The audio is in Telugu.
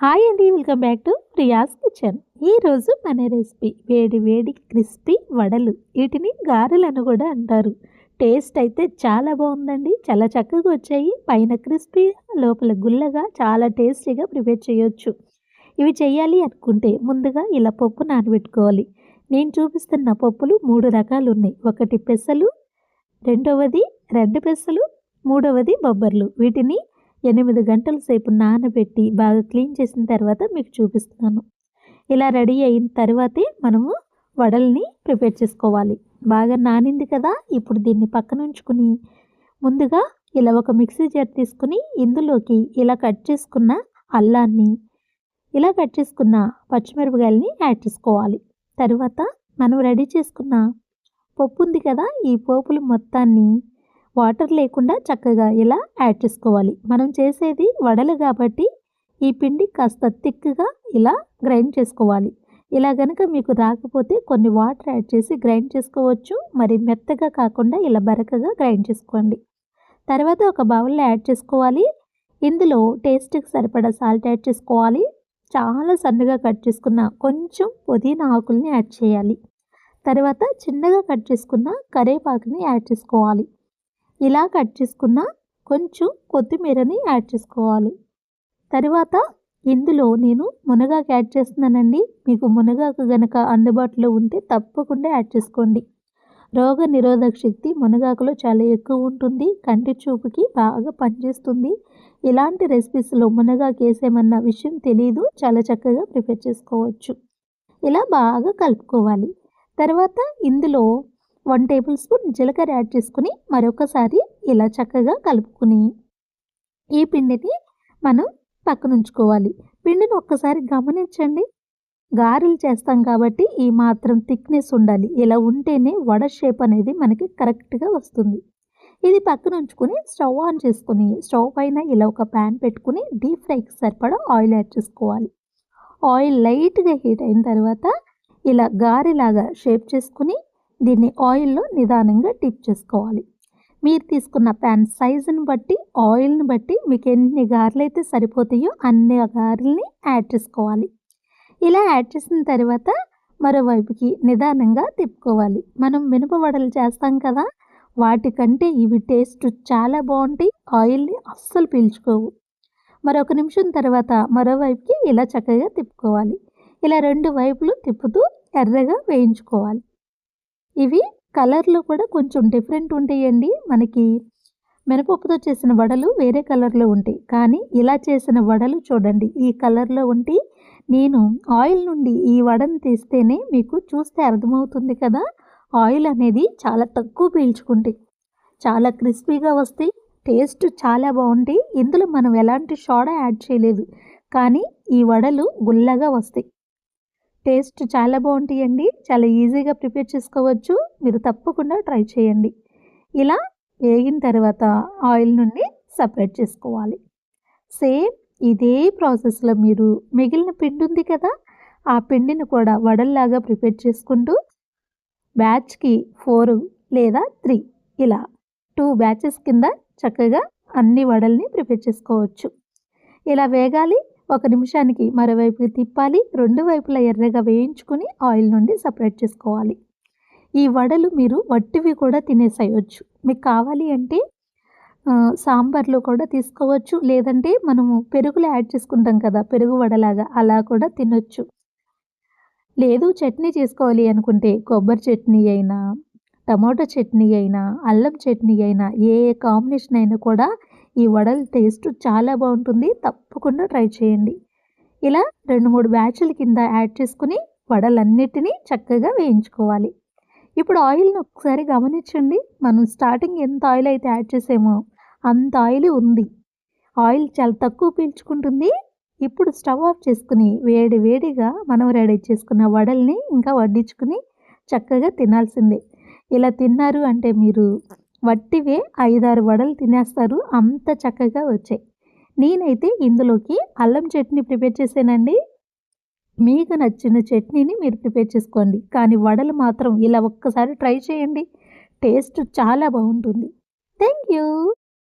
హాయ్ అండి, welcome back to Priya's kitchen. ఈరోజు మన రెసిపీ వేడి వేడి క్రిస్పీ వడలు. వీటిని గారెలను కూడా అంటారు. టేస్ట్ అయితే చాలా బాగుందండి, చాలా చక్కగా వచ్చాయి. పైన క్రిస్పీ, లోపల గుల్లగా, చాలా టేస్టీగా ప్రిపేర్ చేయొచ్చు. ఇవి చేయాలి అనుకుంటే ముందుగా ఇలా పప్పు నానబెట్టుకోవాలి. నేను చూపిస్తున్న పప్పులు 3 రకాలు ఉన్నాయి. ఒకటి పెసలు, రెండవది రెడ్ పెసలు, మూడవది బొబ్బర్లు. వీటిని 8 గంటల సేపు నానబెట్టి బాగా క్లీన్ చేసిన తర్వాత మీకు చూపిస్తున్నాను. ఇలా రెడీ అయిన తర్వాతే మనము వడల్ని ప్రిపేర్ చేసుకోవాలి. బాగా నానింది కదా, ఇప్పుడు దీన్ని పక్కన ఉంచుకుని ముందుగా ఇలా ఒక మిక్సీ జార్ తీసుకుని ఇందులోకి ఇలా కట్ చేసుకున్న అల్లాన్ని, ఇలా కట్ చేసుకున్న పచ్చిమిరపకాయలని యాడ్ చేసుకోవాలి. తర్వాత మనం రెడీ చేసుకున్న పప్పు ఉంది కదా, ఈ పోపులు మొత్తాన్ని వాటర్ లేకుండా చక్కగా ఇలా యాడ్ చేసుకోవాలి. మనం చేసేది వడలు కాబట్టి ఈ పిండి కాస్త థిక్గా ఇలా గ్రైండ్ చేసుకోవాలి. ఇలా గనుక మీకు రాకపోతే కొన్ని వాటర్ యాడ్ చేసి గ్రైండ్ చేసుకోవచ్చు. మరి మెత్తగా కాకుండా ఇలా బరకగా గ్రైండ్ చేసుకోండి. తర్వాత ఒక బౌల్లో యాడ్ చేసుకోవాలి. ఇందులో టేస్ట్కి సరిపడా సాల్ట్ యాడ్ చేసుకోవాలి. చాలా సన్నగా కట్ చేసుకున్న కొంచెం పుదీనా ఆకుల్ని యాడ్ చేయాలి. తర్వాత చిన్నగా కట్ చేసుకున్న కరివేపాకుని యాడ్ చేసుకోవాలి. ఇలా కట్ చేసుకున్న కొంచెం కొత్తిమీరని యాడ్ చేసుకోవాలి. తర్వాత ఇందులో నేను మునగాకు యాడ్ చేస్తున్నానండి. మీకు మునగాకు గనక అందుబాటులో ఉంటే తప్పకుండా యాడ్ చేసుకోండి. రోగ నిరోధక శక్తి మునగాకులో చాలా ఎక్కువ ఉంటుంది. కంటి చూపుకి బాగా పనిచేస్తుంది. ఇలాంటి రెసిపీస్లో మునగాకు వేసేమన్న విషయం తెలియదు, చాలా చక్కగా ప్రిపేర్ చేసుకోవచ్చు. ఇలా బాగా కలుపుకోవాలి. తర్వాత ఇందులో 1 టేబుల్ స్పూన్ జీలకర్ర యాడ్ చేసుకుని మరొకసారి ఇలా చక్కగా కలుపుకుని ఈ పిండిని మనం పక్కన ఉంచుకోవాలి. పిండిని ఒక్కసారి గమనించండి. గారెలు చేస్తాం కాబట్టి ఈ మాత్రం థిక్నెస్ ఉండాలి. ఇలా ఉంటేనే వడ షేప్ అనేది మనకి కరెక్ట్గా వస్తుంది. ఇది పక్కన ఉంచుకొని స్టవ్ ఆన్ చేసుకుని స్టవ్ పైన ఇలా ఒక ప్యాన్ పెట్టుకుని డీప్ ఫ్రైకి సరిపడా ఆయిల్ యాడ్ చేసుకోవాలి. ఆయిల్ లైట్గా హీట్ అయిన తర్వాత ఇలా గారెలాగా షేప్ చేసుకుని దీన్ని ఆయిల్లో నిదానంగా డిప్ చేసుకోవాలి. మీరు తీసుకున్న ప్యాన్ సైజుని బట్టి, ఆయిల్ని బట్టి మీకు ఎన్ని గారెలు అయితే సరిపోతాయో అన్ని గారెల్ని యాడ్ చేసుకోవాలి. ఇలా యాడ్ చేసిన తర్వాత మరోవైపుకి నిదానంగా తిప్పుకోవాలి. మనం మినపవడలు చేస్తాం కదా, వాటికంటే ఇవి టేస్ట్ చాలా బాగుంటాయి. ఆయిల్ని అస్సలు పీల్చుకోవు. మరొక నిమిషం తర్వాత మరోవైపుకి ఇలా చక్కగా తిప్పుకోవాలి. ఇలా 2 వైపులు తిప్పుతూ ఎర్రగా వేయించుకోవాలి. ఇవి కలర్లో కూడా కొంచెం డిఫరెంట్ ఉంటాయండి. మనకి మినపప్పుతో చేసిన వడలు వేరే కలర్లో ఉంటాయి, కానీ ఇలా చేసిన వడలు చూడండి ఈ కలర్లో ఉంటాయి. నేను ఆయిల్ నుండి ఈ వడను తీస్తేనే మీకు చూస్తే అర్థమవుతుంది కదా, ఆయిల్ అనేది చాలా తక్కువ పీల్చుకుంటాయి. చాలా క్రిస్పీగా వస్తాయి. టేస్ట్ చాలా బాగుంటాయి. ఇందులో మనం ఎలాంటి సోడా యాడ్ చేయలేదు, కానీ ఈ వడలు గుల్లగా వస్తాయి. టేస్ట్ చాలా బాగుంటాయండి. చాలా ఈజీగా ప్రిపేర్ చేసుకోవచ్చు. మీరు తప్పకుండా ట్రై చేయండి. ఇలా వేగిన తర్వాత ఆయిల్ నుండి సపరేట్ చేసుకోవాలి. సేమ్ ఇదే ప్రాసెస్లో మీరు మిగిలిన పిండి ఉంది కదా, ఆ పిండిని కూడా వడల్లాగా ప్రిపేర్ చేసుకుంటూ బ్యాచ్కి 4 లేదా 3 ఇలా 2 బ్యాచెస్ కింద చక్కగా అన్ని వడల్ని ప్రిపేర్ చేసుకోవచ్చు. ఇలా వేగాలి. 1 నిమిషానికి మరోవైపుకి తిప్పాలి. 2 వైపులా ఎర్రగా వేయించుకొని ఆయిల్ నుండి సపరేట్ చేసుకోవాలి. ఈ వడలు మీరు వట్టివి కూడా తినేసేయచ్చు. మీకు కావాలి అంటే సాంబార్లో కూడా తీసుకోవచ్చు. లేదంటే మనము పెరుగులో యాడ్ చేసుకుంటాం కదా, పెరుగు వడలాగా అలా కూడా తినొచ్చు. లేదు చట్నీ చేసుకోవాలి అనుకుంటే కొబ్బరి చట్నీ అయినా, టమాటో చట్నీ అయినా, అల్లం చట్నీ అయినా, ఏ కాంబినేషన్ అయినా కూడా ఈ వడల టేస్ట్ చాలా బాగుంటుంది. తప్పకుండా ట్రై చేయండి. ఇలా 2-3 బ్యాచ్ల కింద యాడ్ చేసుకుని వడలన్నిటినీ చక్కగా వేయించుకోవాలి. ఇప్పుడు ఆయిల్ని ఒకసారి గమనించండి. మనం స్టార్టింగ్ ఎంత ఆయిల్ అయితే యాడ్ చేసామో అంత ఆయిల్ ఉంది. ఆయిల్ చాలా తక్కువ పీల్చుకుంటుంది. ఇప్పుడు స్టవ్ ఆఫ్ చేసుకుని వేడి వేడిగా మనం రెడీ చేసుకున్న వడల్ని ఇంకా వడ్డించుకుని చక్కగా తినాల్సిందే. ఇలా తిన్నారు అంటే మీరు వట్టివే 5-6 వడలు తినేస్తారు, అంత చక్కగా వచ్చాయి. నేనైతే ఇందులోకి అల్లం చట్నీ ప్రిపేర్ చేశానండి. మీకు నచ్చిన చట్నీని మీరు ప్రిపేర్ చేసుకోండి, కానీ వడలు మాత్రం ఇలా ఒక్కసారి ట్రై చేయండి. టేస్ట్ చాలా బాగుంటుంది. Thank you.